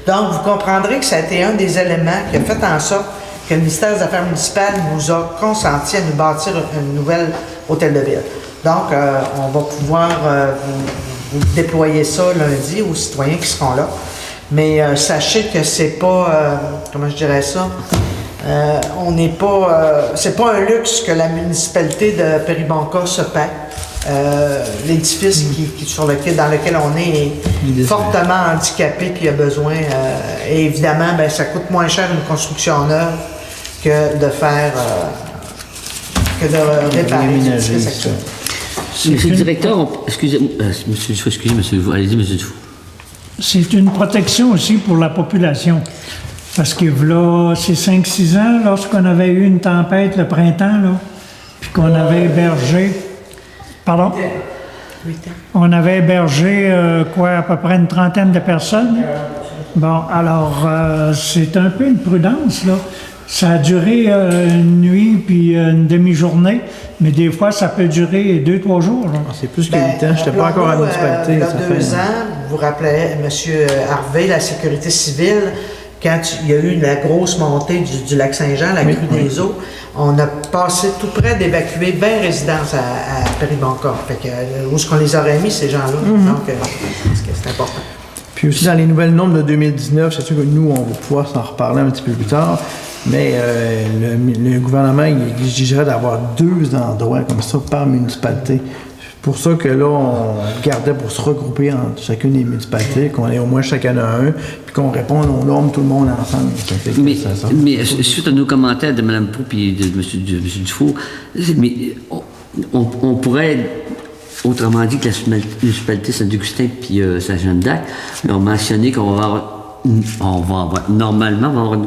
donc vous comprendrez que ça a été un des éléments qui a fait en sorte que le ministère des Affaires municipales nous a consenti à nous bâtir une nouvelle hôtel de ville. Donc, on va pouvoir vous déployer ça lundi aux citoyens qui seront là. Mais sachez que c'est pas, comment je dirais ça, on n'est pas, c'est pas un luxe que la municipalité de Péribonka se paie. L'édifice dans lequel on est fortement handicapé puis a besoin, et évidemment, ben, ça coûte moins cher une construction neuve que de faire, que de réparer l'édifice actuel. Monsieur le directeur, excusez-moi, monsieur, allez-y, monsieur Dufour. C'est une protection aussi pour la population. Parce que là, c'est 5-6 ans, lorsqu'on avait eu une tempête le printemps, là, puis qu'on avait hébergé... Pardon? 8 ans. On avait hébergé, à peu près une trentaine de personnes. Bon, alors, c'est un peu une prudence, là. Ça a duré une nuit puis une demi-journée, mais des fois, ça peut durer 2-3 jours. Là. C'est plus que 8 ans. Je n'étais pas encore à la municipalité. Il y a ça 2 fait... ans, vous vous rappelez, M. Harvey, la sécurité civile, quand il y a eu la grosse montée du lac Saint-Jean, la crue des eaux, on a passé tout près d'évacuer 20 résidences à Péribonka. Fait que, où est-ce qu'on les aurait mis, ces gens-là? Donc, c'est important. Puis aussi, dans les nouvelles normes de 2019, c'est sûr que nous, on va pouvoir s'en reparler un petit peu plus tard, mais le gouvernement il exigerait d'avoir 2 endroits comme ça par municipalité. C'est pour ça que là, on gardait pour se regrouper entre chacune des municipalités, qu'on ait au moins chacun un, puis qu'on réponde aux normes tout le monde ensemble. Mais suite à nos commentaires de Mme Proulx et de M. Dufour, mais on pourrait, autrement dit, que la municipalité Saint-Augustin puis Saint-Jean-d'Arc ont mentionné qu'on va avoir, normalement, on va avoir,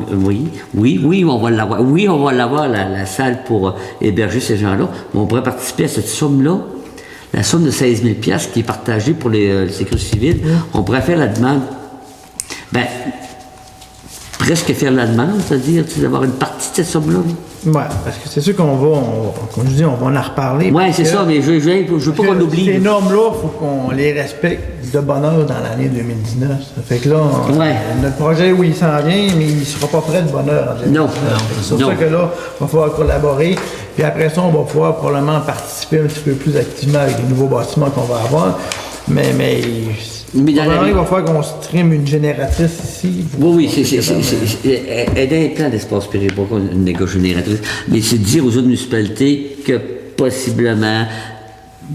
oui, on va l'avoir, la salle pour héberger ces gens-là, mais on pourrait participer à cette somme-là. La somme de 16 000 $ qui est partagée pour les sécurités civiles, on pourrait faire la demande, presque faire la demande, c'est-à-dire d'avoir une partie de cette somme-là. Oui, parce que c'est sûr qu'on va, comme je dis, on va en reparler. Oui, c'est ça, mais je veux pas qu'on oublie. Ces normes-là, il faut qu'on les respecte de bonne heure dans l'année 2019. Ça fait que là, notre projet, oui, il s'en vient, mais il ne sera pas prêt de bonne heure en 2019. Non. C'est pour ça que là, il va falloir collaborer. Puis après ça, on va pouvoir probablement participer un petit peu plus activement avec les nouveaux bâtiments qu'on va avoir. Mais dans il va falloir qu'on stream une génératrice ici. Oui, c'est aider un plan d'espace Péribonka, une méga génératrice, mais c'est dire aux autres municipalités que possiblement,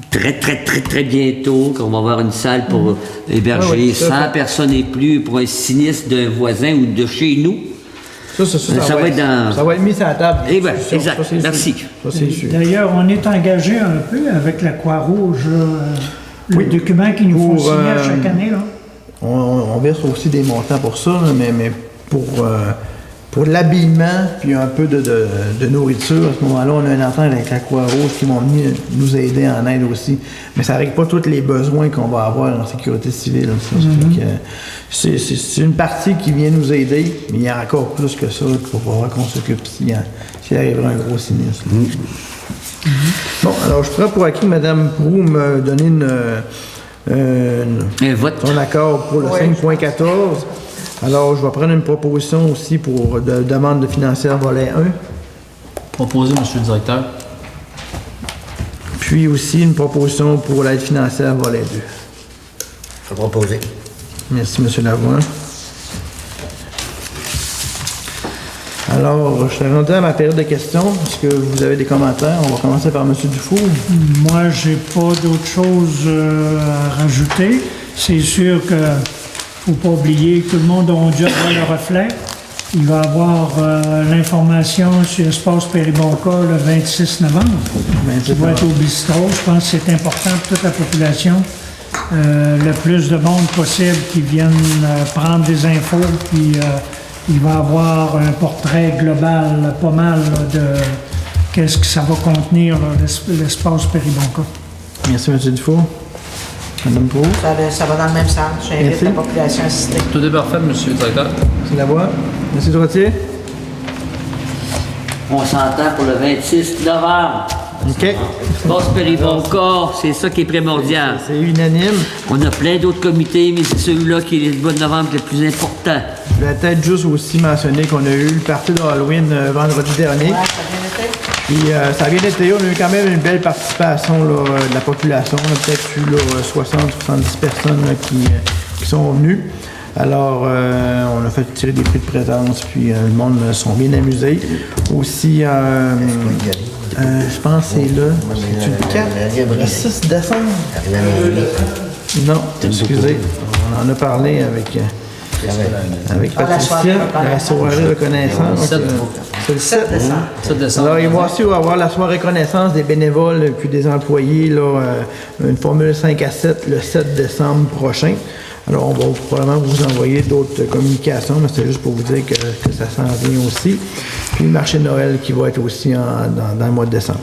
très, très, très, très bientôt, qu'on va avoir une salle pour héberger 100 personnes et plus pour un sinistre d'un voisin ou de chez nous. Ça va être mis sur la table. Eh bien, exact. Merci. D'ailleurs, on est engagé un peu avec la Croix-Rouge, le document qu'ils nous font signer à chaque année. Là. On verse aussi des montants pour ça, là, mais pour pour l'habillement, puis un peu de nourriture. À ce moment-là, on a une entente avec la Croix-Rouge qui vont venir nous aider en aide aussi. Mais ça ne règle pas tous les besoins qu'on va avoir en sécurité civile. Ça. Fait que, c'est une partie qui vient nous aider, mais il y a encore plus que ça qu'il faut voir qu'on s'occupe s'il arriverait un gros sinistre. Bon, alors je prends pour acquis que Mme Proulx me donner Un vote. son accord pour le 5.14. Alors, je vais prendre une proposition aussi pour demande financière volet 1. Proposé, monsieur le directeur. Puis aussi une proposition pour l'aide financière volet 2. Faut proposer. Merci, M. Lavoie. Alors, je suis rendu à ma période de questions. Est-ce que vous avez des commentaires? On va commencer par M. Dufour. Moi, j'ai pas d'autre chose à rajouter. C'est sûr que faut pas oublier que tout le monde a un job dans le reflet. Il va y avoir l'information sur l'espace Péribonca le 26 novembre. Qui va être au bistrot. Je pense que c'est important pour toute la population. Le plus de monde possible qui viennent prendre des infos, puis il va y avoir un portrait global pas mal là, de qu'est-ce que ça va contenir, là, l'espace Péribonca. Merci, M. Dufour. Mme Proulx. Ça va dans le même sens. J'invite Merci. la population à assister. Tout est parfait, monsieur le directeur. M. Lavoie. M. Droitier. On s'entend pour le 26 novembre. OK. Passe Péribonca, c'est ça qui est primordial. C'est unanime. On a plein d'autres comités, mais c'est celui-là qui est le mois de novembre le plus important. Je vais peut-être juste aussi mentionner qu'on a eu le party de Halloween vendredi dernier. Ouais, ça a bien été. Puis ça a bien été, on a eu quand même une belle participation là, de la population. On a peut-être eu 60-70 personnes là, qui sont venues. Alors, on a fait tirer des prix de présence, puis le monde sont bien amusés. Aussi, je pense que c'est là. C'est le 4, le 6 décembre? Non, excusez. On en a parlé avec Patricia, la soirée reconnaissance. C'est le 7 décembre. 7 décembre. Alors, il va aussi avoir la soirée reconnaissance des bénévoles puis des employés, là, une formule 5 à 7 le 7 décembre prochain. Alors, on va probablement vous envoyer d'autres communications, mais c'est juste pour vous dire que ça s'en vient aussi. Puis le marché de Noël qui va être aussi dans le mois de décembre.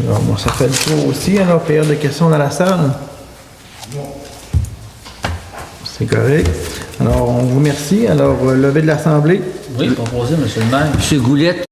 Alors, bon, ça fait le tour aussi. Alors, période de questions dans la salle? C'est correct. Alors, on vous remercie. Alors, levée de l'Assemblée. Oui, proposé, monsieur le maire. M. Goulette.